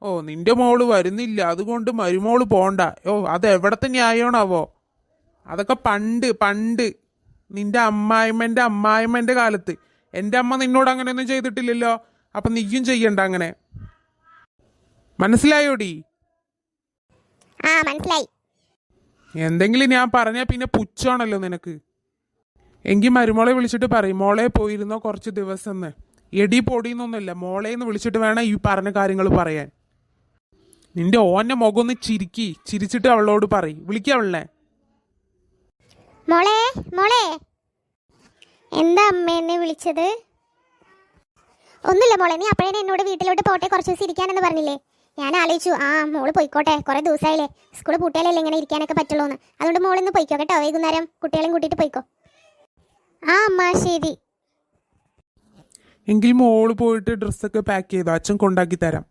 ഓ നിന്റെ മോള് വരുന്നില്ല അതുകൊണ്ട് മരുമോള് പോണ്ട. ഓ അത് എവിടത്തെ ന്യായമാണാവോ? അതൊക്കെ പണ്ട് പണ്ട് നിന്റെ അമ്മായിമ്മന്റെ കാലത്ത്. എൻ്റെ അമ്മ നിന്നോട് അങ്ങനെയൊന്നും ചെയ്തിട്ടില്ലല്ലോ. അപ്പൊ നീയും ചെയ്യണ്ട അങ്ങനെ. മനസ്സിലായോടി? ആ മനസ്സിലായി. എന്തെങ്കിലും ഞാൻ പറഞ്ഞാൽ പിന്നെ പുച്ഛമാണല്ലോ നിനക്ക്. എങ്കിൽ മരുമോളെ വിളിച്ചിട്ട് പറയും മോളെ പോയിരുന്നോ കുറച്ച് ദിവസം എന്ന്. എടി പൊടിയെന്നൊന്നുമില്ല, മോളേന്ന് വിളിച്ചിട്ട് വേണം ഈ പറഞ്ഞ കാര്യങ്ങൾ പറയാൻ. നിന്റെ ഓന്റെ മുഖം ഒന്ന് ചിരിച്ചിട്ട് അവളോട് പറയും. വിളിക്കവളെ. മോളെ മോളെ, എന്താ അമ്മ എന്നെ വിളിച്ചത്? ഒന്നുമില്ല മോളെ, നീ അപ്പോഴേ എന്നോട് വീട്ടിലോട്ട് പോട്ടെ കുറച്ച് ദിവസം ഇരിക്കാനെന്ന് പറഞ്ഞില്ലേ. ഞാൻ ആലോചിച്ചു മോള് പോയിക്കോട്ടെ, കുറെ ദിവസമായില്ലേ, സ്കൂൾ പൂട്ടിയാലല്ലേ ഇങ്ങനെ ഇരിക്കാനൊക്കെ പറ്റുള്ളൂ എന്ന്. അതുകൊണ്ട് മോളിന്ന് പോയിക്കോ കേട്ടോ, വൈകുന്നേരം കുട്ടികളെയും കൂട്ടിയിട്ട് പോയിക്കോ. അമ്മ ശരി. എങ്കിൽ മോള് പോയിട്ട് ഡ്രസ്സൊക്കെ പാക്ക് ചെയ്തോ, അച്ഛൻ കൊണ്ടാക്കി തരാം.